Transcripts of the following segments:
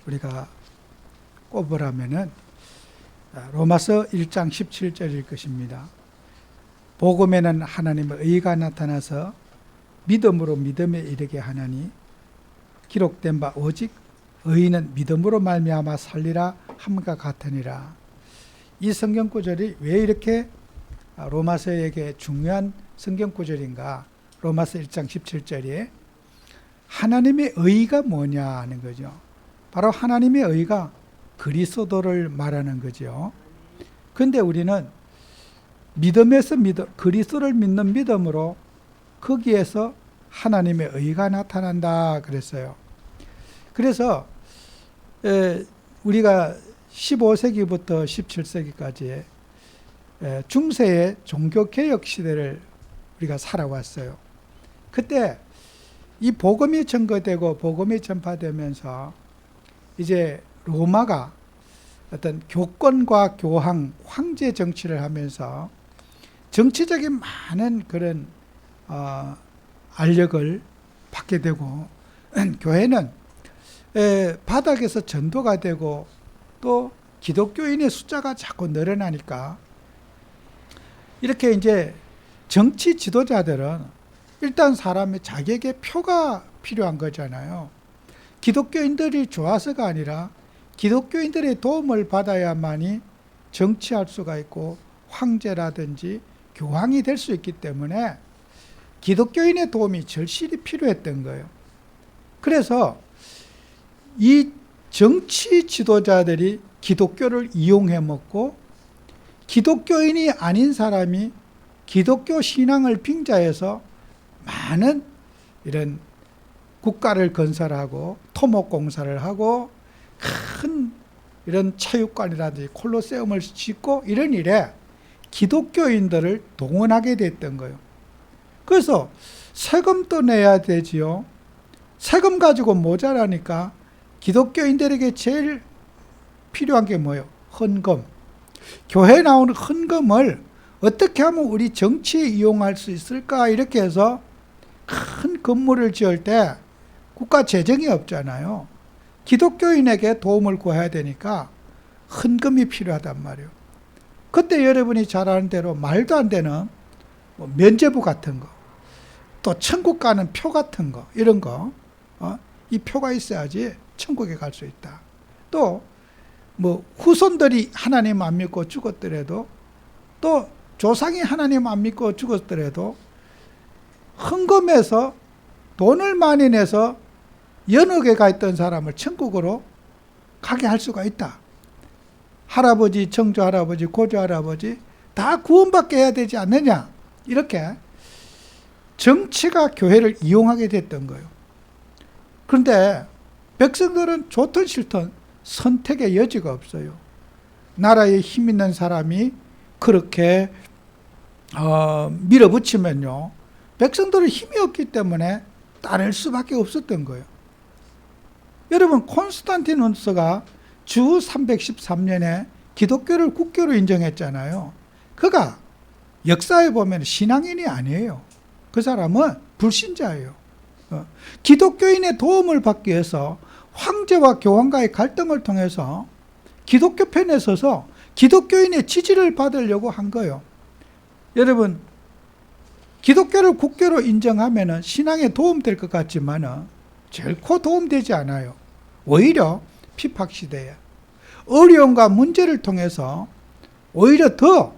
우리가 꼽으라면은 로마서 1장 17절일 것입니다. 복음에는 하나님의 의가 나타나서 믿음으로 믿음에 이르게 하나니 기록된 바 오직 의인은 믿음으로 말미암아 살리라 함과 같으니라. 이 성경 구절이 왜 이렇게 로마서에게 중요한 성경 구절인가? 로마서 1장 17절에 하나님의 의가 뭐냐 하는 거죠. 바로 하나님의 의가 그리스도를 말하는 거죠. 그런데 우리는 믿음에서 그리스도를 믿는 믿음으로 거기에서 하나님의 의가 나타난다 그랬어요. 그래서 우리가 15세기부터 17세기까지 중세의 종교개혁 시대를 우리가 살아왔어요. 그때 이 복음이 증거되고 복음이 전파되면서 이제 로마가 어떤 교권과 교황, 황제 정치를 하면서 정치적인 많은 그런 알력을 받게 되고 교회는 바닥에서 전도가 되고 또 기독교인의 숫자가 자꾸 늘어나니까 이렇게 이제 정치 지도자들은 일단 사람의 자격의 표가 필요한 거잖아요. 기독교인들이 좋아서가 아니라 기독교인들의 도움을 받아야만이 정치할 수가 있고 황제라든지 교황이 될 수 있기 때문에 기독교인의 도움이 절실히 필요했던 거예요. 그래서 이 정치 지도자들이 기독교를 이용해 먹고 기독교인이 아닌 사람이 기독교 신앙을 빙자해서 많은 이런 국가를 건설하고 토목공사를 하고 큰 이런 체육관이라든지 콜로세움을 짓고 이런 일에 기독교인들을 동원하게 됐던 거예요. 그래서 세금도 내야 되지요. 세금 가지고 모자라니까 기독교인들에게 제일 필요한 게 뭐예요? 헌금. 교회에 나오는 헌금을 어떻게 하면 우리 정치에 이용할 수 있을까? 이렇게 해서 큰 건물을 지을 때 국가 재정이 없잖아요. 기독교인에게 도움을 구해야 되니까 헌금이 필요하단 말이에요. 그때 여러분이 잘 아는 대로 말도 안 되는 면죄부 같은 거, 또 천국 가는 표 같은 거, 이런 거, 이 표가 있어야지 천국에 갈 수 있다. 또 후손들이 하나님 안 믿고 죽었더라도 또 조상이 하나님 안 믿고 죽었더라도 헌금해서 돈을 많이 내서 연옥에 가 있던 사람을 천국으로 가게 할 수가 있다. 할아버지, 청조할아버지, 고조할아버지 다 구원받게 해야 되지 않느냐. 이렇게 정치가 교회를 이용하게 됐던 거예요. 그런데 백성들은 좋든 싫든 선택의 여지가 없어요. 나라에 힘 있는 사람이 그렇게 밀어붙이면요, 백성들은 힘이 없기 때문에 따를 수밖에 없었던 거예요. 여러분, 콘스탄티누스가 주 313년에 기독교를 국교로 인정했잖아요. 그가 역사에 보면 신앙인이 아니에요. 그 사람은 불신자예요. 기독교인의 도움을 받기 위해서 황제와 교황과의 갈등을 통해서 기독교 편에 서서 기독교인의 지지를 받으려고 한 거예요. 여러분, 기독교를 국교로 인정하면 신앙에 도움될 것 같지만 결코 도움되지 않아요. 오히려 핍박시대에 어려움과 문제를 통해서 오히려 더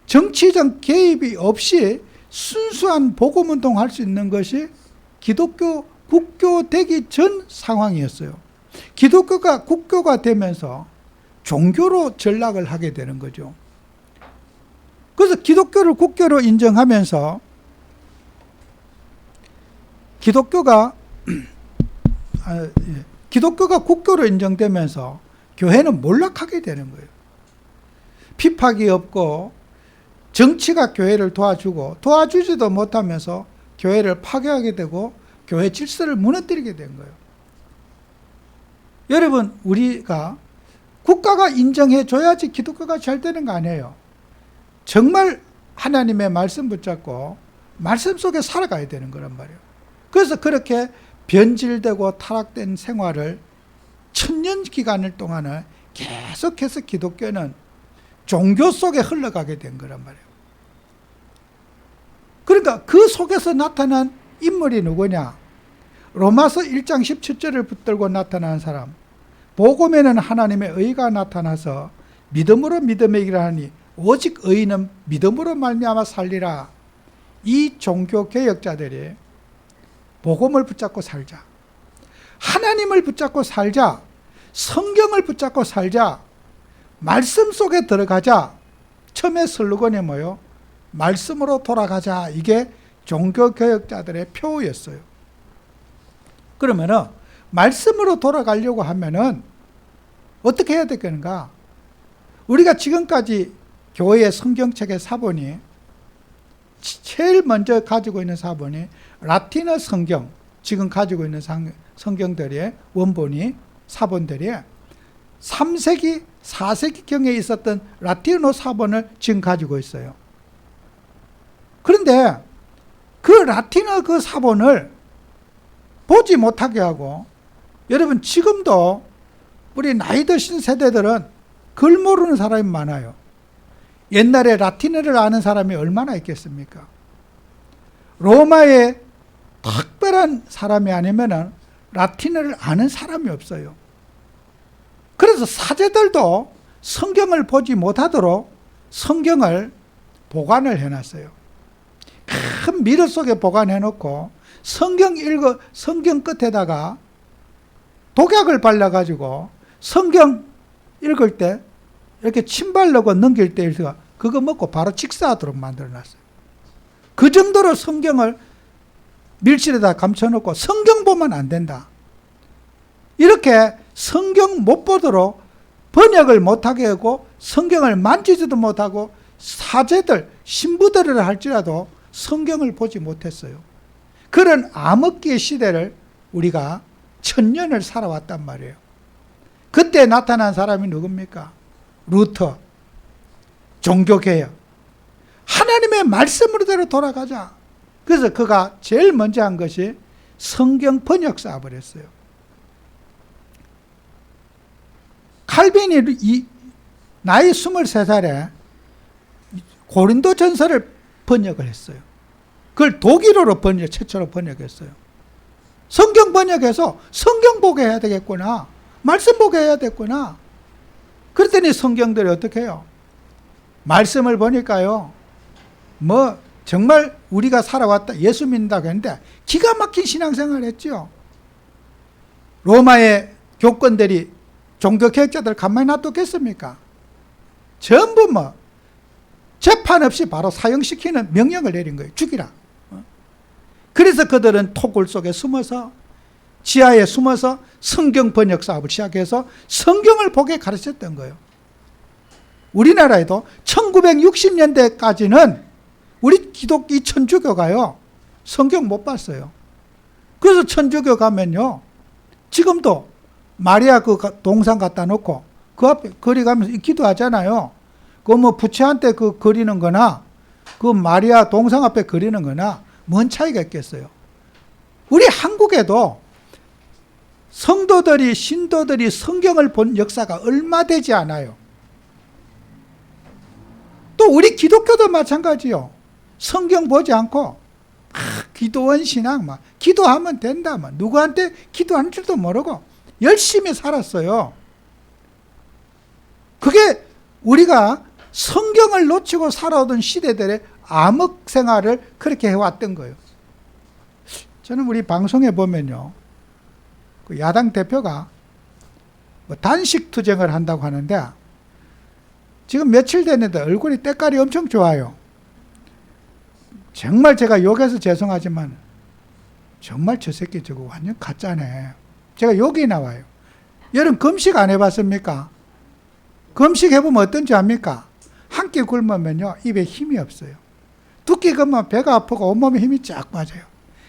정치적 개입이 없이 순수한 복음운동을 할 수 있는 것이 기독교 국교되기 전 상황이었어요. 기독교가 국교가 되면서 종교로 전락을 하게 되는 거죠. 그래서 기독교를 국교로 인정하면서 기독교가 국교로 인정되면서 교회는 몰락하게 되는 거예요. 핍박이 없고 정치가 교회를 도와주지도 못하면서 교회를 파괴하게 되고 교회 질서를 무너뜨리게 된 거예요. 여러분, 우리가 국가가 인정해 줘야지 기독교가 잘 되는 거 아니에요. 정말 하나님의 말씀 붙잡고 말씀 속에 살아가야 되는 거란 말이에요. 그래서 그렇게 변질되고 타락된 생활을 천년 기간을 동안을 계속해서 기독교는 종교 속에 흘러가게 된 거란 말이에요. 그러니까 그 속에서 나타난 인물이 누구냐? 로마서 1장 17절을 붙들고 나타난 사람. 복음에는 하나님의 의가 나타나서 믿음으로 믿음에 이르하니 오직 의인은 믿음으로 말미암아 살리라. 이 종교 개혁자들이 복음을 붙잡고 살자, 하나님을 붙잡고 살자, 성경을 붙잡고 살자, 말씀 속에 들어가자. 처음에 슬로건이 뭐요? 말씀으로 돌아가자. 이게 종교 개혁자들의 표였어요. 그러면은 말씀으로 돌아가려고 하면은 어떻게 해야 되겠는가? 우리가 지금까지 교회의 성경책의 사본이 제일 먼저 가지고 있는 사본이 라틴어 성경, 지금 가지고 있는 성경들의 원본이 사본들이 3세기, 4세기경에 있었던 라틴어 사본을 지금 가지고 있어요. 그런데 그 라틴어 그 사본을 보지 못하게 하고, 여러분 지금도 우리 나이 드신 세대들은 글 모르는 사람이 많아요. 옛날에 라틴어를 아는 사람이 얼마나 있겠습니까? 로마의 특별한 사람이 아니면은 라틴어를 아는 사람이 없어요. 그래서 사제들도 성경을 보지 못하도록 성경을 보관을 해놨어요. 큰 미러 속에 보관해놓고 성경 끝에다가 독약을 발라가지고 성경 읽을 때 이렇게 침 바르고 넘길 때 그거 먹고 바로 직사하도록 만들어놨어요. 그 정도로 성경을 밀실에다 감춰놓고 성경 보면 안 된다. 이렇게 성경 못 보도록 번역을 못하게 하고 성경을 만지지도 못하고 사제들, 신부들을 할지라도 성경을 보지 못했어요. 그런 암흑기의 시대를 우리가 1000년을 살아왔단 말이에요. 그때 나타난 사람이 누굽니까? 루터, 종교개혁, 하나님의 말씀으로대로 돌아가자. 그래서 그가 제일 먼저 한 것이 성경 번역 사업을 했어요. 칼빈이 나이 23살에 고린도 전서를 번역을 했어요. 그걸 독일어로 최초로 번역했어요. 성경 번역해서 성경 보게 해야 되겠구나, 말씀 보게 해야 되겠구나. 그랬더니 성경들이 어떻게 해요? 말씀을 보니까요, 정말 우리가 살아왔다, 예수 믿는다고 했는데 기가 막힌 신앙생활을 했죠. 로마의 교권들이 종교개혁자들 가만히 놔뒀겠습니까? 전부 재판 없이 바로 사형시키는 명령을 내린 거예요. 죽이라. 그래서 그들은 토굴 속에 숨어서, 지하에 숨어서 성경 번역 사업을 시작해서 성경을 보게 가르쳤던 거예요. 우리나라에도 1960년대까지는 우리 이 천주교가요, 성경 못 봤어요. 그래서 천주교 가면요, 지금도 마리아 그 동상 갖다 놓고 그 앞에 거리 가면서 기도하잖아요. 부채한테 그리는 거나 그 마리아 동상 앞에 그리는 거나 뭔 차이가 있겠어요? 우리 한국에도 성도들이, 신도들이 성경을 본 역사가 얼마 되지 않아요. 또 우리 기독교도 마찬가지요. 성경 보지 않고 기도원 신앙, 기도하면 된다, 누구한테 기도하는 줄도 모르고 열심히 살았어요. 그게 우리가 성경을 놓치고 살아오던 시대들의 암흑 생활을 그렇게 해왔던 거예요. 저는 우리 방송에 보면요, 그 야당 대표가 단식 투쟁을 한다고 하는데 지금 며칠 됐는데 얼굴이 때깔이 엄청 좋아요. 정말 제가 욕해서 죄송하지만 정말 저 새끼 저거 완전 가짜네. 제가 욕이 나와요. 여러분 금식 안 해봤습니까? 금식 해보면 어떤지 압니까? 한 끼 굶으면요, 입에 힘이 없어요. 두 끼 굶으면 배가 아프고 온몸에 힘이 쫙 빠져요.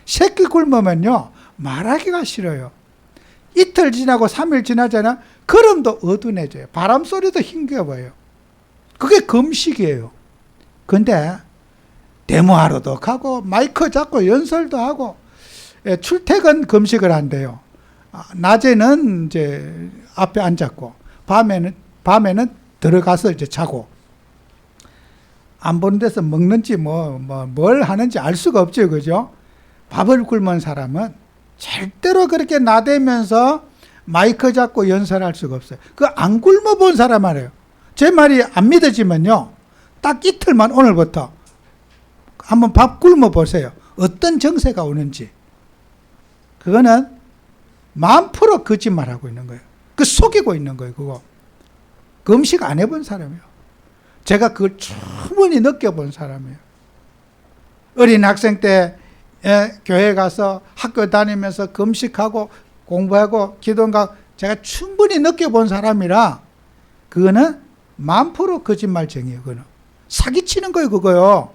세 끼 굶으면요, 말하기가 싫어요. 이틀 지나고 3일 지나잖아, 걸음도 어두워져요. 바람 소리도 힘겨워요. 그게 금식이에요. 근데 데모하러도 가고 마이크 잡고 연설도 하고 출퇴근 금식을 한대요. 낮에는 이제 앞에 앉았고, 밤에는 들어가서 이제 자고, 안 보는 데서 먹는지 뭘 하는지 알 수가 없죠. 그죠? 밥을 굶은 사람은 절대로 그렇게 나대면서 마이크 잡고 연설할 수가 없어요. 그 안 굶어 본 사람 말이에요. 제 말이 안 믿어지면요, 딱 이틀만 오늘부터 한번 밥 굶어 보세요. 어떤 정세가 오는지. 그거는 1000% 거짓말하고 있는 거예요. 그 속이고 있는 거예요. 그거. 그 음식 안 해본 사람이에요. 제가 그걸 충분히 느껴본 사람이에요. 어린 학생 때 교회 가서 학교 다니면서 금식하고 공부하고 기도하고 제가 충분히 느껴본 사람이라, 그거는 1000% 거짓말쟁이에요. 그거는 사기치는 거예요. 그거요.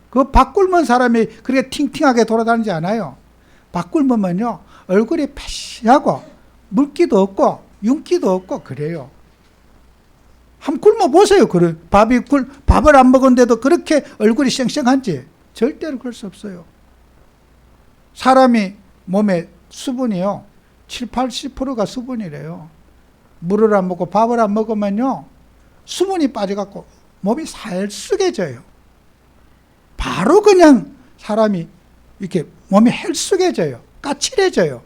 그 밥 굶은 사람이 그렇게 팅팅하게 돌아다니지 않아요. 밥 굶으면요, 얼굴이 패시하고 물기도 없고 윤기도 없고 그래요. 한번 굶어 보세요. 그래. 밥을 안 먹었는데도 그렇게 얼굴이 쌩쌩한지. 절대로 그럴 수 없어요. 사람이 몸에 수분이요, 70~80%가 수분이래요. 물을 안 먹고 밥을 안 먹으면요, 수분이 빠져갖고 몸이 살쑥해져요. 바로 그냥 사람이 이렇게 몸이 헬쑥해져요. 까칠해져요.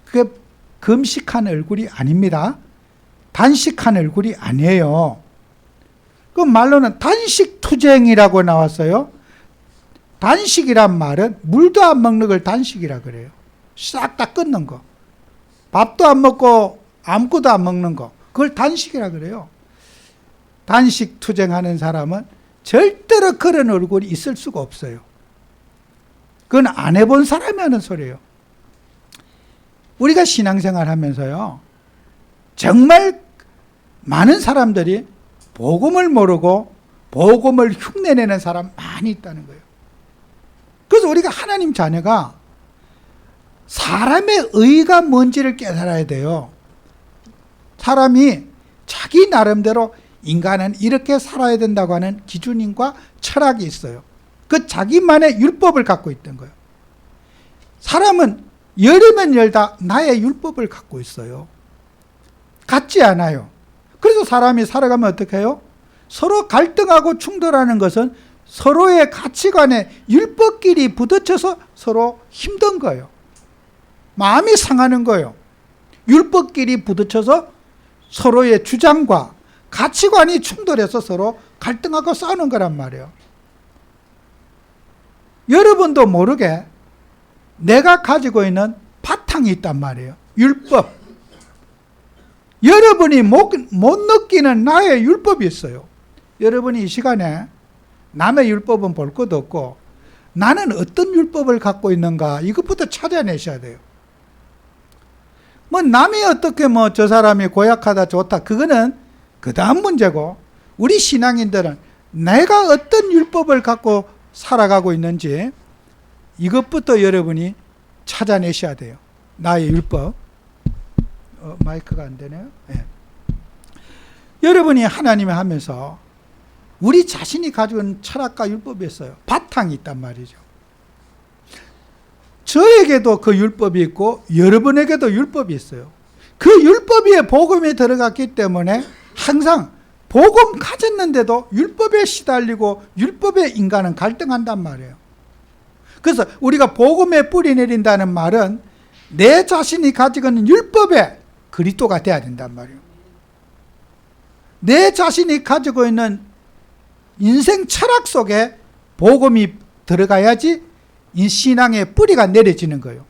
그게 금식한 얼굴이 아닙니다. 단식한 얼굴이 아니에요. 그 말로는 단식투쟁이라고 나왔어요. 단식이란 말은 물도 안 먹는 걸 단식이라 그래요. 싹 다 끊는 거. 밥도 안 먹고 아무것도 안 먹는 거. 그걸 단식이라 그래요. 단식투쟁하는 사람은 절대로 그런 얼굴이 있을 수가 없어요. 그건 안 해본 사람이 하는 소리예요. 우리가 신앙생활 하면서요, 정말 많은 사람들이 복음을 모르고 복음을 흉내내는 사람 많이 있다는 거예요. 그래서 우리가 하나님 자녀가 사람의 의가 뭔지를 깨달아야 돼요. 사람이 자기 나름대로 인간은 이렇게 살아야 된다고 하는 기준인과 철학이 있어요. 그 자기만의 율법을 갖고 있던 거예요. 사람은 열이면 열다 나의 율법을 갖고 있어요. 같지 않아요. 그래서 사람이 살아가면 어떻게 해요? 서로 갈등하고 충돌하는 것은 서로의 가치관에 율법끼리 부딪혀서 서로 힘든 거예요. 마음이 상하는 거예요. 율법끼리 부딪혀서 서로의 주장과 가치관이 충돌해서 서로 갈등하고 싸우는 거란 말이에요. 여러분도 모르게 내가 가지고 있는 바탕이 있단 말이에요. 율법. 여러분이 못 느끼는 나의 율법이 있어요. 여러분이 이 시간에 남의 율법은 볼 것도 없고 나는 어떤 율법을 갖고 있는가, 이것부터 찾아내셔야 돼요. 남이 어떻게 저 사람이 고약하다 좋다, 그거는 그 다음 문제고, 우리 신앙인들은 내가 어떤 율법을 갖고 살아가고 있는지 이것부터 여러분이 찾아내셔야 돼요. 나의 율법. 마이크가 안 되네요. 네. 여러분이 하나님을 하면서 우리 자신이 가지고 있는 철학과 율법이 있어요. 바탕이 있단 말이죠. 저에게도 그 율법이 있고 여러분에게도 율법이 있어요. 그 율법 위에 복음이 들어갔기 때문에 항상 복음 가졌는데도 율법에 시달리고 율법에 인간은 갈등한단 말이에요. 그래서 우리가 복음에 뿌리 내린다는 말은 내 자신이 가지고 있는 율법에 그리스도가 돼야 된단 말이에요. 내 자신이 가지고 있는 인생 철학 속에 복음이 들어가야지 이 신앙의 뿌리가 내려지는 거예요.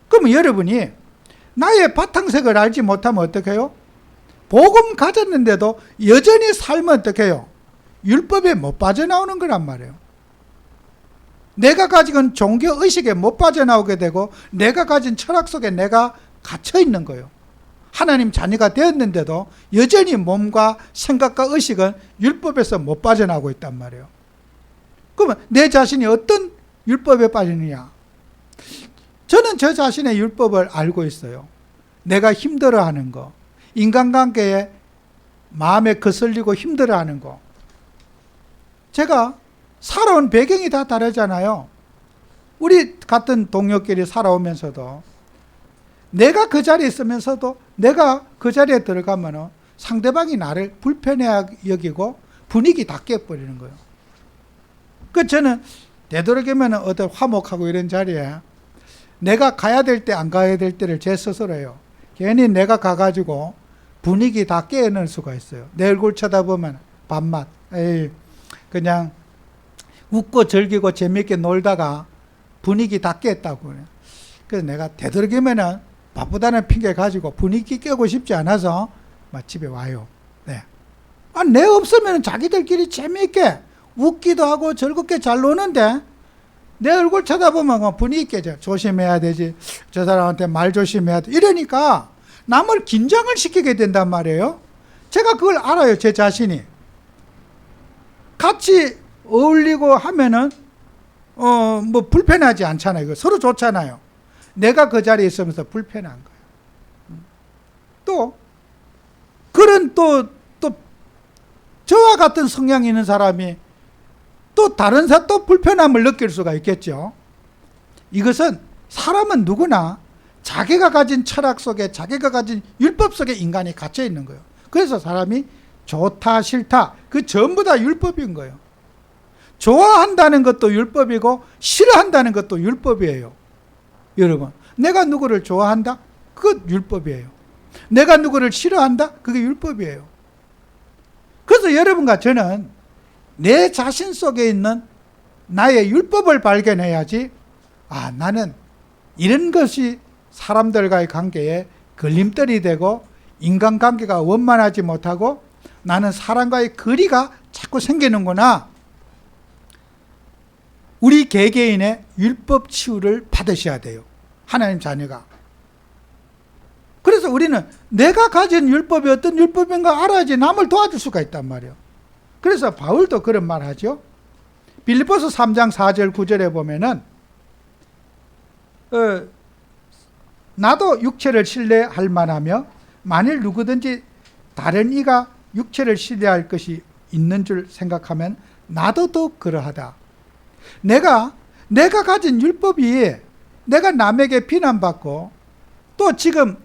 그러면 여러분이 나의 바탕색을 알지 못하면 어떻게 해요? 복음 가졌는데도 여전히 살면 어떻게 해요? 율법에 못 빠져나오는 거란 말이에요. 내가 가지고 있는 종교의식에 못 빠져나오게 되고 내가 가진 철학 속에 내가 갇혀 있는 거예요. 하나님 자녀가 되었는데도 여전히 몸과 생각과 의식은 율법에서 못 빠져나오고 있단 말이에요. 그러면 내 자신이 어떤 율법에 빠지느냐? 저는 저 자신의 율법을 알고 있어요. 내가 힘들어하는 거, 인간관계에 마음에 거슬리고 힘들어하는 거. 제가 살아온 배경이 다 다르잖아요. 우리 같은 동료끼리 살아오면서도 내가 그 자리에 있으면서도 내가 그 자리에 들어가면 상대방이 나를 불편해 여기고 분위기 다 깨버리는 거예요. 그 저는 되도록이면 어떤 화목하고 이런 자리에 내가 가야 될 때 안 가야 될 때를 제 스스로요. 괜히 내가 가가지고 분위기 다 깨어낼 수가 있어요. 내 얼굴 쳐다보면 밥맛. 에이, 그냥 웃고 즐기고 재밌게 놀다가 분위기 다 깼다고. 그래서 내가 되도록이면 바쁘다는 핑계 가지고 분위기 깨고 싶지 않아서 집에 와요. 네. 내 없으면 자기들끼리 재미있게 웃기도 하고 즐겁게 잘 노는데 내 얼굴 쳐다보면 분위기 깨져. 조심해야 되지. 저 사람한테 말 조심해야 돼. 이러니까 남을 긴장을 시키게 된단 말이에요. 제가 그걸 알아요. 제 자신이. 같이 어울리고 하면은 뭐 불편하지 않잖아요. 서로 좋잖아요. 내가 그 자리에 있으면서 불편한 거예요. 또 그런 또 저와 같은 성향이 있는 사람이 또 다른 또 불편함을 느낄 수가 있겠죠. 이것은 사람은 누구나 자기가 가진 철학 속에 자기가 가진 율법 속에 인간이 갇혀 있는 거예요. 그래서 사람이 좋다 싫다 그 전부 다 율법인 거예요. 좋아한다는 것도 율법이고 싫어한다는 것도 율법이에요. 여러분, 내가 누구를 좋아한다? 그것 율법이에요. 내가 누구를 싫어한다? 그게 율법이에요. 그래서 여러분과 저는 내 자신 속에 있는 나의 율법을 발견해야지, 나는 이런 것이 사람들과의 관계에 걸림돌이 되고 인간관계가 원만하지 못하고 나는 사람과의 거리가 자꾸 생기는구나. 우리 개개인의 율법 치유를 받으셔야 돼요. 하나님 자녀가. 그래서 우리는 내가 가진 율법이 어떤 율법인가 알아야지 남을 도와줄 수가 있단 말이에요. 그래서 바울도 그런 말 하죠. 빌립보서 3장 4절 9절에 보면은 나도 육체를 신뢰할 만하며 만일 누구든지 다른 이가 육체를 신뢰할 것이 있는 줄 생각하면 나도 더 그러하다. 내가 가진 율법이 내가 남에게 비난받고 또 지금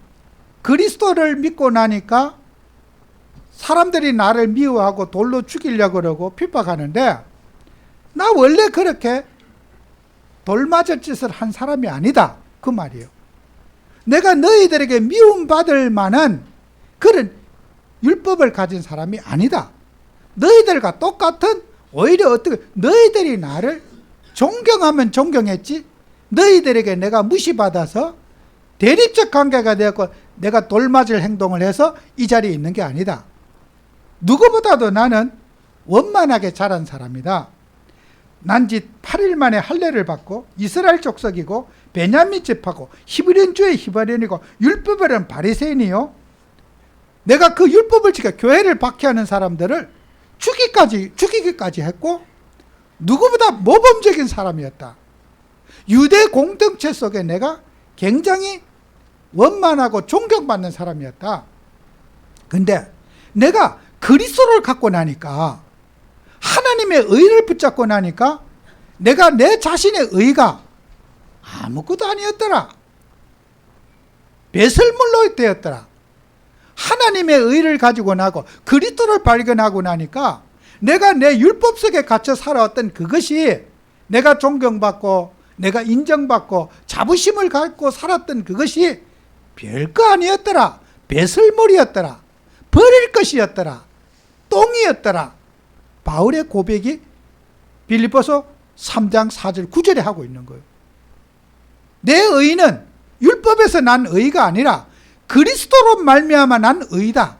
그리스도를 믿고 나니까 사람들이 나를 미워하고 돌로 죽이려고 그러고 핍박하는데 나 원래 그렇게 돌 맞을 짓을 한 사람이 아니다. 그 말이에요. 내가 너희들에게 미움받을 만한 그런 율법을 가진 사람이 아니다. 너희들과 똑같은 오히려 어떻게 너희들이 나를 존경하면 존경했지 너희들에게 내가 무시받아서 대립적 관계가 되었고 내가 돌 맞을 행동을 해서 이 자리에 있는 게 아니다. 누구보다도 나는 원만하게 자란 사람이다. 난지 8일 만에 할례를 받고 이스라엘 족속이고 베냐민 집하고 히브리인주의 히브리인이고 율법에는 바리새인이요. 내가 그 율법을 지켜 교회를 박해하는 사람들을 죽이기까지 했고 누구보다 모범적인 사람이었다. 유대 공동체 속에 내가 굉장히 원만하고 존경받는 사람이었다. 근데 내가 그리스도를 갖고 나니까 하나님의 의를 붙잡고 나니까 내가 내 자신의 의가 아무것도 아니었더라. 배설물로 되었더라. 하나님의 의를 가지고 나고 그리스도를 발견하고 나니까 내가 내 율법 속에 갇혀 살아왔던 그것이 내가 존경받고 내가 인정받고 자부심을 갖고 살았던 그것이 별거 아니었더라. 배설물이었더라. 버릴 것이었더라. 똥이었더라. 바울의 고백이 빌립보서 3장 4절 9절에 하고 있는 거예요. 내 의는 율법에서 난 의가 아니라 그리스도로 말미암아 난 의다.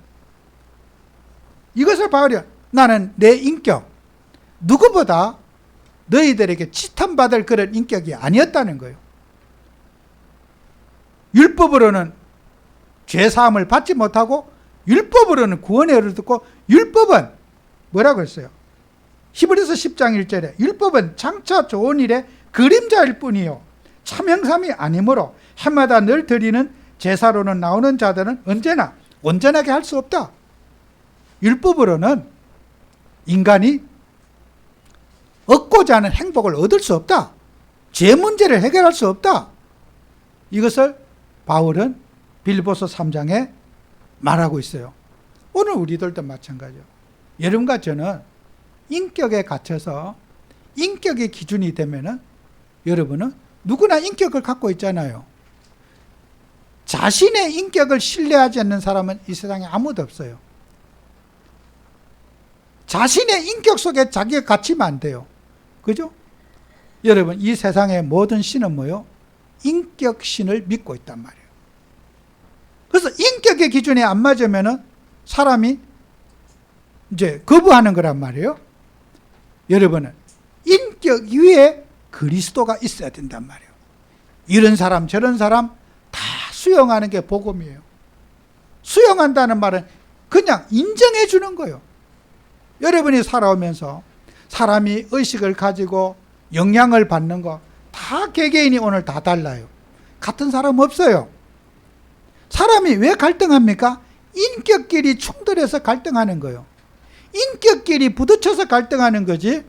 이것을 바울이 나는 내 인격 누구보다 너희들에게 치탐받을 그런 인격이 아니었다는 거예요. 율법으로는 죄사함을 받지 못하고 율법으로는 구원의 은혜를 듣고 율법은 뭐라고 했어요? 히브리서 10장 1절에 율법은 장차 좋은 일의 그림자일 뿐이요 참 형상이 아니므로 해마다 늘 드리는 제사로는 나오는 자들은 언제나 온전하게 할 수 없다. 율법으로는 인간이 얻고자 하는 행복을 얻을 수 없다. 죄 문제를 해결할 수 없다. 이것을 바울은 빌립보서 3장에 말하고 있어요. 오늘 우리들도 마찬가지예요. 여러분과 저는 인격에 갇혀서 인격의 기준이 되면은 여러분은 누구나 인격을 갖고 있잖아요. 자신의 인격을 신뢰하지 않는 사람은 이 세상에 아무도 없어요. 자신의 인격 속에 자기가 갇히면 안 돼요. 그죠? 여러분, 이 세상의 모든 신은 뭐요? 인격신을 믿고 있단 말이에요. 그래서 인격의 기준에 안 맞으면은 사람이 이제 거부하는 거란 말이에요. 여러분은 인격 위에 그리스도가 있어야 된단 말이에요. 이런 사람 저런 사람 다 수용하는 게 복음이에요. 수용한다는 말은 그냥 인정해 주는 거예요. 여러분이 살아오면서 사람이 의식을 가지고 영향을 받는 거 다 개개인이 오늘 다 달라요. 같은 사람 없어요. 사람이 왜 갈등합니까? 인격끼리 충돌해서 갈등하는 거예요. 인격끼리 부딪혀서 갈등하는 거지,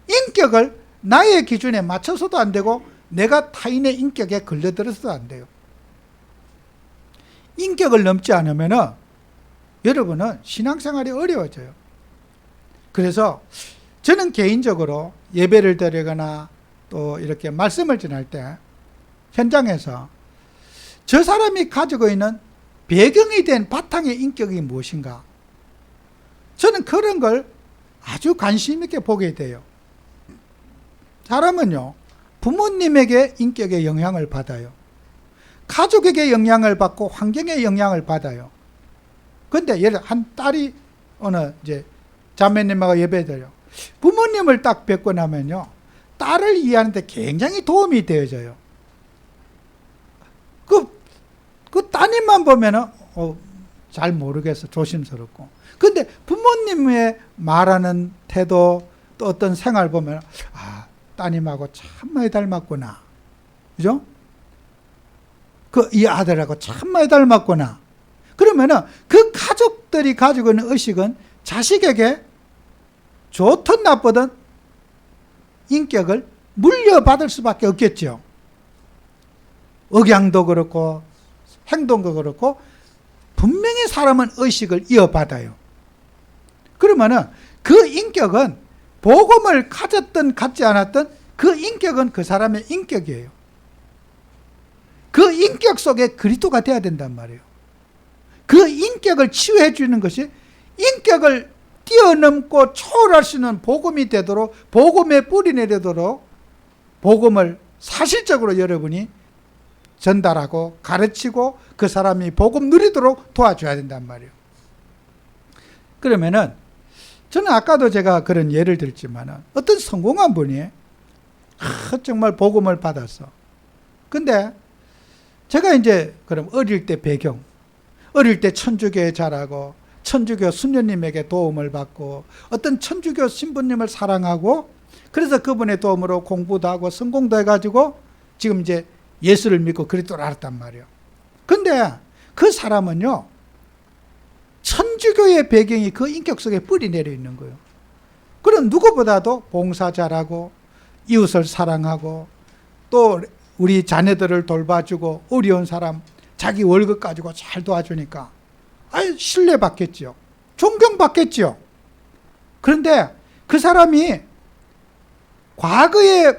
인격을 나의 기준에 맞춰서도 안 되고 내가 타인의 인격에 걸려들어서도 안 돼요. 인격을 넘지 않으면 여러분은 신앙생활이 어려워져요. 그래서 저는 개인적으로 예배를 드리거나 또 이렇게 말씀을 전할 때 현장에서 저 사람이 가지고 있는 배경이 된 바탕의 인격이 무엇인가, 저는 그런 걸 아주 관심 있게 보게 돼요. 사람은요, 부모님에게 인격의 영향을 받아요. 가족에게 영향을 받고 환경에 영향을 받아요. 근데 예를 한 딸이 어느 이제 자매님하고 예배드려요. 부모님을 딱 뵙고 나면요, 딸을 이해하는데 굉장히 도움이 되어져요. 그 따님만 보면은 잘 모르겠어, 조심스럽고. 근데 부모님의 말하는 태도 또 어떤 생활 보면 따님하고 참 많이 닮았구나, 그죠? 이 아들하고 참 많이 닮았구나. 그러면은 그 가족들이 가지고 있는 의식은 자식에게 좋든 나쁘든 인격을 물려받을 수밖에 없겠죠. 억양도 그렇고 행동도 그렇고 분명히 사람은 의식을 이어받아요. 그러면은 그 인격은 복음을 가졌든 갖지 않았든 그 인격은 그 사람의 인격이에요. 그 인격 속에 그리스도가 돼야 된단 말이에요. 그 인격을 치유해 주는 것이 인격을 뛰어넘고 초월할 수 있는 복음이 되도록, 복음에 뿌리 내리도록 복음을 사실적으로 여러분이 전달하고 가르치고 그 사람이 복음 누리도록 도와줘야 된단 말이에요. 그러면은 저는 아까도 제가 그런 예를 들지만은 어떤 성공한 분이 정말 복음을 받았어. 근데 제가 이제 그럼 어릴 때 배경, 어릴 때 천주교에 자라고 천주교 수녀님에게 도움을 받고 어떤 천주교 신부님을 사랑하고 그래서 그분의 도움으로 공부도 하고 성공도 해가지고 지금 이제 예수를 믿고 그리스도를 알았단 말이에요. 근데 그 사람은요, 천주교의 배경이 그 인격 속에 뿌리 내려 있는 거예요. 그럼 누구보다도 봉사 잘하고 이웃을 사랑하고 또 우리 자녀들을 돌봐주고 어려운 사람 자기 월급 가지고 잘 도와주니까 신뢰받겠죠. 존경받겠죠. 그런데 그 사람이 과거의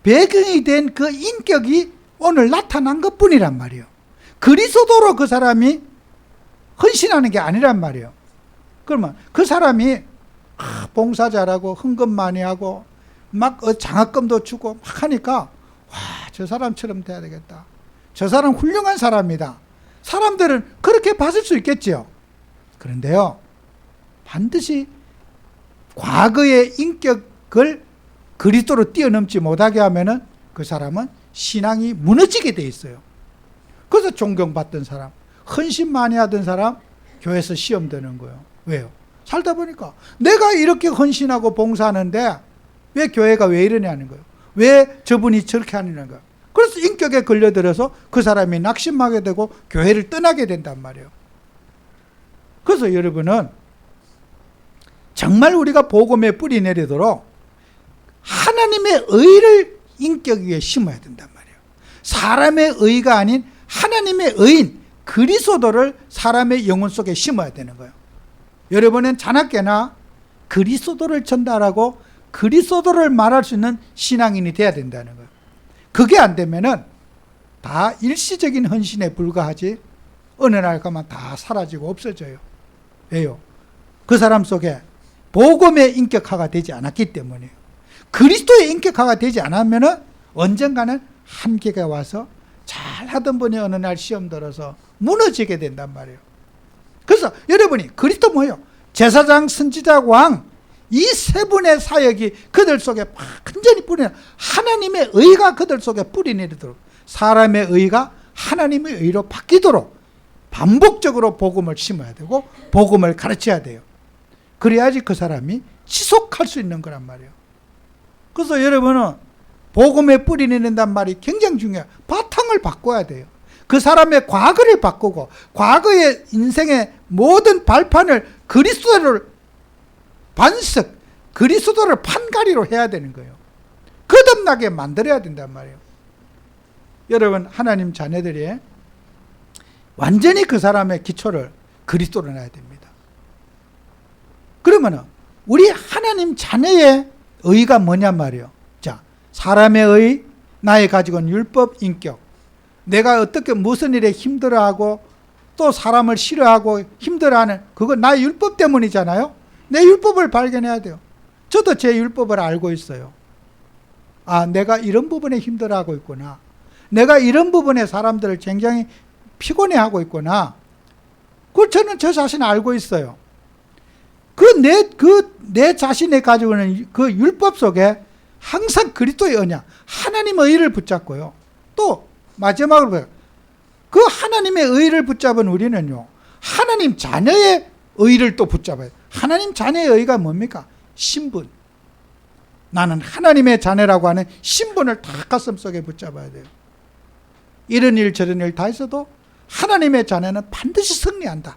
배경이 된 그 인격이 오늘 나타난 것뿐이란 말이에요. 그리스도로 그 사람이 헌신하는 게 아니란 말이에요. 그러면 그 사람이 봉사 잘하고 헌금 많이 하고 막 장학금도 주고 막 하니까 저 사람처럼 돼야 되겠다. 저 사람 훌륭한 사람이다. 사람들은 그렇게 봤을 수 있겠지요. 그런데요, 반드시 과거의 인격을 그리스도로 뛰어넘지 못하게 하면은 그 사람은 신앙이 무너지게 돼 있어요. 그래서 존경받던 사람, 헌신 많이 하던 사람 교회에서 시험 드는 거예요. 왜요? 살다 보니까 내가 이렇게 헌신하고 봉사하는데 왜 교회가 왜 이러냐는 거예요. 왜 저분이 저렇게 하느냐는 거예요. 그래서 인격에 걸려들어서 그 사람이 낙심하게 되고 교회를 떠나게 된단 말이에요. 그래서 여러분은 정말 우리가 복음에 뿌리 내리도록 하나님의 의를 인격 위에 심어야 된단 말이에요. 사람의 의가 아닌 하나님의 의인 그리스도를 사람의 영혼 속에 심어야 되는 거예요. 여러분은 자나깨나 그리스도를 전달하고 그리스도를 말할 수 있는 신앙인이 돼야 된다는 거예요. 그게 안 되면은 다 일시적인 헌신에 불과하지 어느 날 가면 다 사라지고 없어져요. 왜요? 그 사람 속에 복음의 인격화가 되지 않았기 때문이에요. 그리스도의 인격화가 되지 않으면은 언젠가는 한계가 와서 잘 하던 분이 어느 날 시험 들어서 무너지게 된단 말이에요. 그래서 여러분이 그리스도 뭐예요? 제사장, 선지자, 왕, 이 세 분의 사역이 그들 속에 완전히 뿌리내, 하나님의 의가 그들 속에 뿌리내리도록, 사람의 의가 하나님의 의로 바뀌도록 반복적으로 복음을 심어야 되고 복음을 가르쳐야 돼요. 그래야지 그 사람이 지속할 수 있는 거란 말이에요. 그래서 여러분은 복음에 뿌리내린다는 말이 굉장히 중요해요. 바탕을 바꿔야 돼요. 그 사람의 과거를 바꾸고 과거의 인생의 모든 발판을 그리스도를 반석, 그리스도를 판가리로 해야 되는 거예요. 거듭나게 만들어야 된단 말이에요. 여러분, 하나님 자녀들이 완전히 그 사람의 기초를 그리스도로 놔야 됩니다. 그러면 우리 하나님 자녀의 의가 뭐냔 말이에요. 자, 사람의 의, 나의 가지고 있는 율법, 인격, 내가 어떻게 무슨 일에 힘들어하고 또 사람을 싫어하고 힘들어하는 그거 나의 율법 때문이잖아요. 내 율법을 발견해야 돼요. 저도 제 율법을 알고 있어요. 아, 내가 이런 부분에 힘들어하고 있구나. 내가 이런 부분에 사람들을 굉장히 피곤해하고 있구나. 그걸 저는 저 자신 알고 있어요. 내 자신이 가지고 있는 그 율법 속에 항상 그리스도의 언약, 하나님의 의를 붙잡고요. 또 마지막으로 봐요. 그 하나님의 의를 붙잡은 우리는요, 하나님 자녀의 의를 또 붙잡아요. 하나님 자녀의 의가 뭡니까? 신분. 나는 하나님의 자녀라고 하는 신분을 다 가슴 속에 붙잡아야 돼요. 이런 일 저런 일 다 했어도 하나님의 자녀는 반드시 승리한다.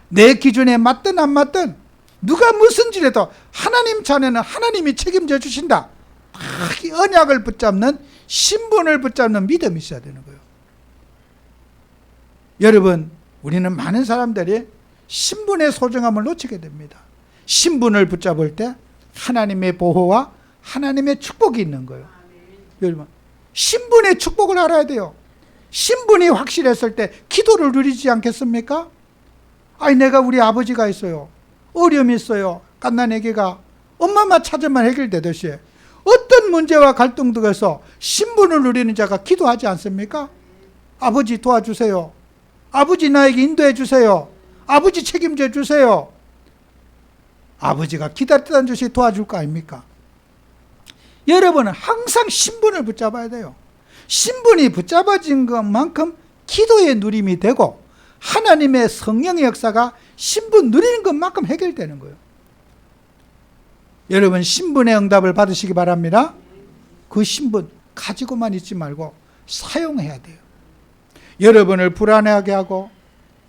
내 기준에 맞든 안 맞든 누가 무슨 일해도 하나님 자녀는 하나님이 책임져 주신다. 이 언약을 붙잡는, 신분을 붙잡는 믿음이 있어야 되는 거예요. 여러분, 우리는 많은 사람들이 신분의 소중함을 놓치게 됩니다. 신분을 붙잡을 때 하나님의 보호와 하나님의 축복이 있는 거예요. 여러분, 신분의 축복을 알아야 돼요. 신분이 확실했을 때 기도를 누리지 않겠습니까? 아니, 내가 우리 아버지가 있어요. 어려움이 있어요. 갓난아기가 엄마만 찾으면 해결되듯이 어떤 문제와 갈등도 해서 신분을 누리는 자가 기도하지 않습니까? 아버지 도와주세요. 아버지 나에게 인도해 주세요. 아버지 책임져 주세요. 아버지가 기다리던 듯이 도와줄 거 아닙니까? 여러분은 항상 신분을 붙잡아야 돼요. 신분이 붙잡아진 것만큼 기도의 누림이 되고 하나님의 성령의 역사가 신분 누리는 것만큼 해결되는 거예요. 여러분, 신분의 응답을 받으시기 바랍니다. 그 신분 가지고만 있지 말고 사용해야 돼요. 여러분을 불안해하게 하고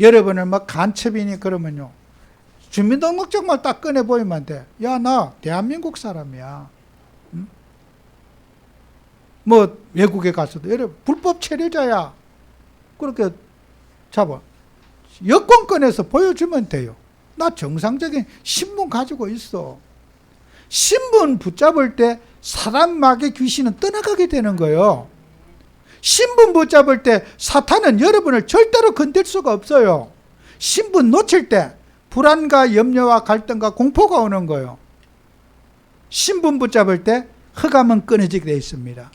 여러분을 막 간첩이니 그러면요, 주민등록증만 딱 꺼내 보이면 안 돼. 야, 나 대한민국 사람이야. 응? 뭐 외국에 가서도 여러분 불법 체류자야. 그렇게 잡아. 여권 꺼내서 보여주면 돼요. 나 정상적인 신분 가지고 있어. 신분 붙잡을 때 사단 마귀 귀신은 떠나가게 되는 거예요. 신분 붙잡을 때 사탄은 여러분을 절대로 건들 수가 없어요. 신분 놓칠 때 불안과 염려와 갈등과 공포가 오는 거예요. 신분 붙잡을 때 흑암은 끊어지게 되어 있습니다.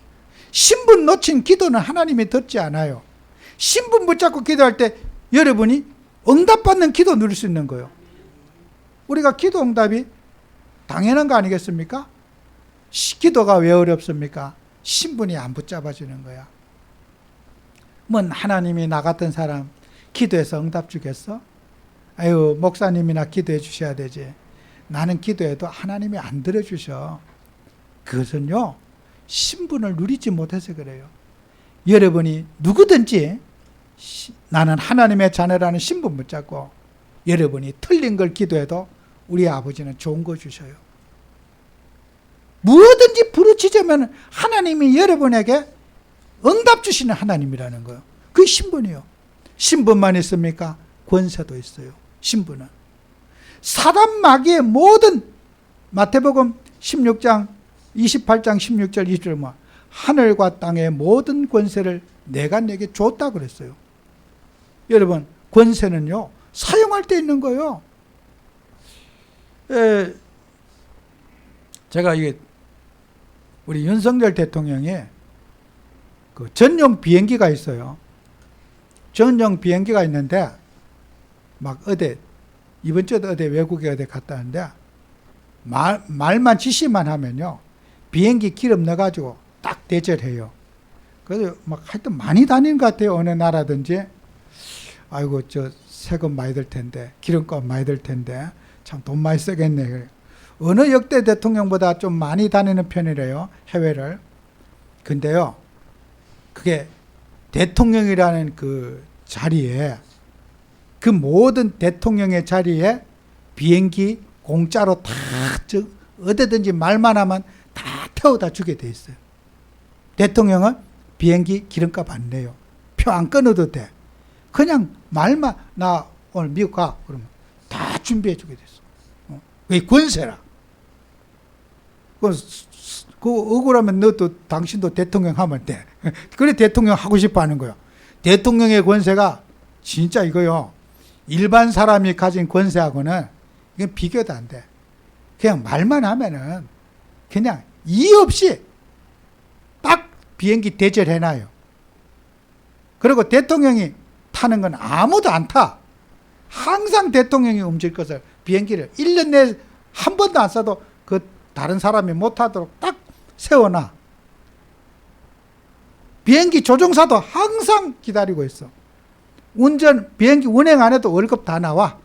신분 놓친 기도는 하나님이 듣지 않아요. 신분 붙잡고 기도할 때 여러분이 응답받는 기도 누릴 수 있는 거예요. 우리가 기도 응답이 당연한 거 아니겠습니까? 기도가 왜 어렵습니까? 신분이 안 붙잡아지는 거야. 뭔 하나님이 나 같은 사람 기도해서 응답 주겠어? 아유, 목사님이나 기도해 주셔야 되지. 나는 기도해도 하나님이 안 들어주셔. 그것은요, 신분을 누리지 못해서 그래요. 여러분이 누구든지 나는 하나님의 자녀라는 신분 붙잡고 여러분이 틀린 걸 기도해도 우리 아버지는 좋은 거 주셔요. 무엇든지 부르짖으면 하나님이 여러분에게 응답 주시는 하나님이라는 거예요. 그게 신분이요. 신분만 있습니까? 권세도 있어요. 신분은. 사단 마귀의 모든 마태복음 16장 28장 16절 20절 뭐 하늘과 땅의 모든 권세를 내가 내게 줬다 그랬어요. 여러분 권세는요 사용할 때 있는 거예요. 제가 이게 우리 윤석열 대통령이 그 전용 비행기가 있어요. 전용 비행기가 있는데 막 이번 주에도 외국에 갔다 왔는데 말만 지시만 하면요 비행기 기름 넣어가지고 딱 대절해요. 그래서 막 하여튼 많이 다니는 것 같아요. 어느 나라든지. 아이고 저 세금 많이 들 텐데 기름값 많이 들 텐데 참 돈 많이 쓰겠네. 어느 역대 대통령보다 좀 많이 다니는 편이래요. 해외를. 근데요 그게 대통령이라는 그 자리에 그 모든 대통령의 자리에 비행기 공짜로 다 어디든지 말만 하면 다 태워다 주게 돼 있어요. 대통령은 비행기 기름값 안 내요. 표 안 끊어도 돼. 그냥 말만 나 오늘 미국 가 그러면 다 준비해 주게 됐어. 그게 권세라. 그 억울하면 너도 당신도 대통령 하면 돼. 그래 대통령 하고 싶어 하는 거야. 대통령의 권세가 진짜 이거요. 일반 사람이 가진 권세하고는 이건 비교도 안 돼. 그냥 말만 하면은 그냥 이의 없이 딱 비행기 대절해놔요. 그리고 대통령이 타는 건 아무도 안 타. 항상 대통령이 움직일 것을 비행기를 1년 내에 한 번도 안 써도 그 다른 사람이 못 타도록 딱 세워놔. 비행기 조종사도 항상 기다리고 있어. 비행기 운행 안 해도 월급 다 나와.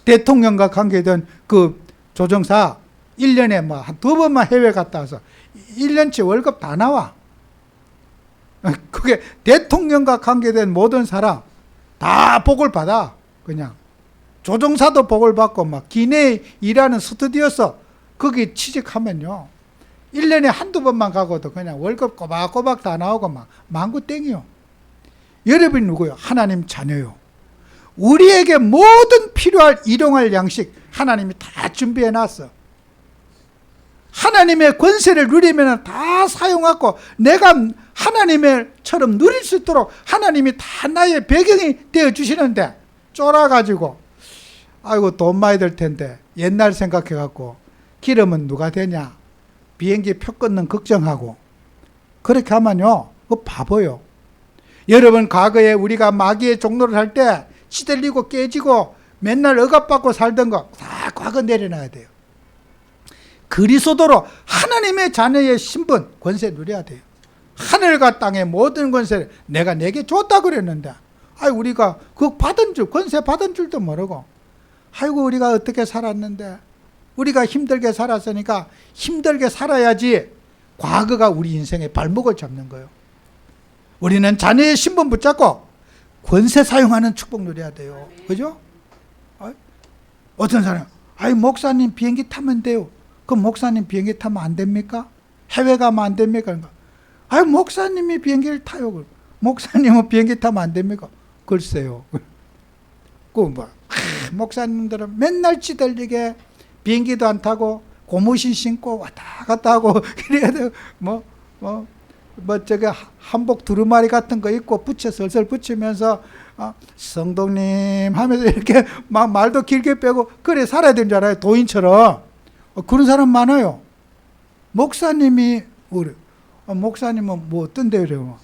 대통령과 관계된 그 조종사 1년에 뭐 한 2번만 해외 갔다 와서 1년치 월급 다 나와. 그게 대통령과 관계된 모든 사람 다 복을 받아. 그냥 조종사도 복을 받고 막 기내에 일하는 스튜디오서 거기 취직하면요 1년에 한두 번만 가고도 그냥 월급 꼬박꼬박 다 나오고 막 망구 땡이요. 여러분이 누구요? 하나님 자녀요. 우리에게 모든 필요할 일용할 양식 하나님이 다 준비해 놨어. 하나님의 권세를 누리면 다 사용하고 내가 하나님처럼 누릴 수 있도록 하나님이 다 나의 배경이 되어 주시는데 쫄아가지고 아이고 돈 많이 들 텐데 옛날 생각해갖고 기름은 누가 되냐 비행기 표 끊는 걱정하고 그렇게 하면요 그거 바보요. 여러분 과거에 우리가 마귀의 종로를 할 때 시들리고 깨지고 맨날 억압받고 살던 거 다 과거 내려놔야 돼요. 그리스도로 하나님의 자녀의 신분 권세 누려야 돼요. 하늘과 땅의 모든 권세를 내가 내게 줬다 그랬는데 우리가 그 받은 줄 권세 받은 줄도 모르고 아이고 우리가 어떻게 살았는데 우리가 힘들게 살았으니까 힘들게 살아야지 과거가 우리 인생의 발목을 잡는 거예요. 우리는 자녀의 신분 붙잡고 권세 사용하는 축복 누려야 돼요. 그죠? 어떤 사람 목사님 비행기 타면 돼요. 그럼 목사님 비행기 타면 안 됩니까? 해외 가면 안 됩니까? 목사님이 비행기를 타요. 목사님은 비행기 타면 안 됩니까? 글쎄요. 목사님들은 맨날 찌들리게 비행기도 안 타고 고무신 신고 왔다 갔다 하고 그래야 돼요. 저기 한복 두루마리 같은 거 입고 설설 붙이면서 성도님 하면서 이렇게 막 말도 길게 빼고 그래 살아야 되는 줄 알아요. 도인처럼. 그런 사람 많아요. 목사님이 목사님은 뭐 어떤데요? 그래요.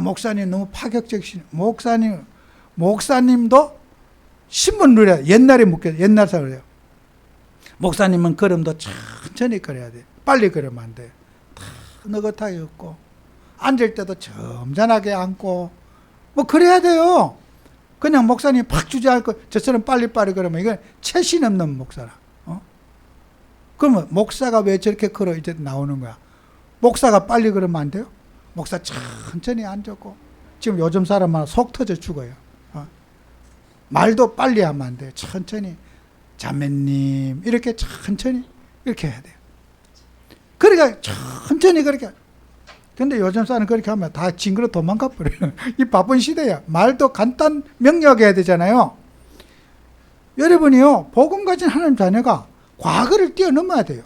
목사님 너무 파격적이시네. 목사님도 신분 누려야 돼. 옛날 사람이에요. 목사님은 걸음도 천천히 걸어야 돼. 빨리 걸으면 안 돼. 다 느긋하게 걷고 앉을 때도 점잖하게 앉고 그래야 돼요. 그냥 목사님 팍 주저앉고 저처럼 빨리빨리 걸으면 이건 체신 없는 목사라. 그러면 목사가 왜 저렇게 걸어 이제 나오는 거야. 목사가 빨리 걸으면 안 돼요? 목사 천천히 앉았고 지금 요즘 사람은 속 터져 죽어요. 말도 빨리 하면 안 돼요. 천천히 자매님 이렇게 천천히 이렇게 해야 돼요. 그러니까 천천히 그렇게 근데 요즘 사람은 그렇게 하면 다 징그러 도망가 버려요. 이 바쁜 시대야. 말도 간단 명료하게 해야 되잖아요. 여러분이요, 복음 가진 하나님 자녀가 과거를 뛰어넘어야 돼요.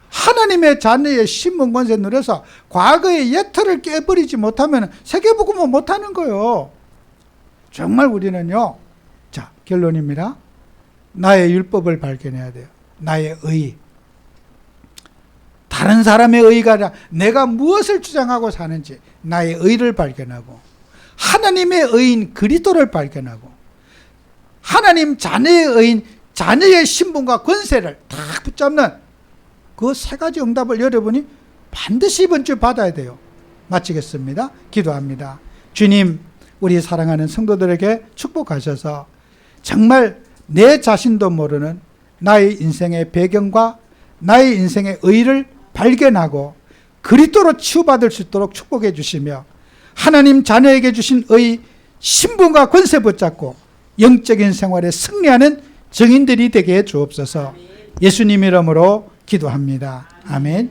하나님의 자녀의 신분 권세 누려서 과거의 예틀을 깨버리지 못하면 세계복음은 못하는 거예요. 정말 우리는요, 자, 결론입니다. 나의 율법을 발견해야 돼요. 나의 의. 다른 사람의 의가 아니라 내가 무엇을 주장하고 사는지 나의 의를 발견하고, 하나님의 의인 그리스도를 발견하고, 하나님 자녀의 의인 자녀의 신분과 권세를 다 붙잡는 그 세 가지 응답을 여러분이 반드시 이번 주 받아야 돼요. 마치겠습니다. 기도합니다. 주님, 우리 사랑하는 성도들에게 축복하셔서 정말 내 자신도 모르는 나의 인생의 배경과 나의 인생의 의를 발견하고 그리스도로 치유받을 수 있도록 축복해 주시며, 하나님 자녀에게 주신 의 신분과 권세 붙잡고 영적인 생활에 승리하는 증인들이 되게 해 주옵소서. 예수님 이름으로 기도합니다. 아멘.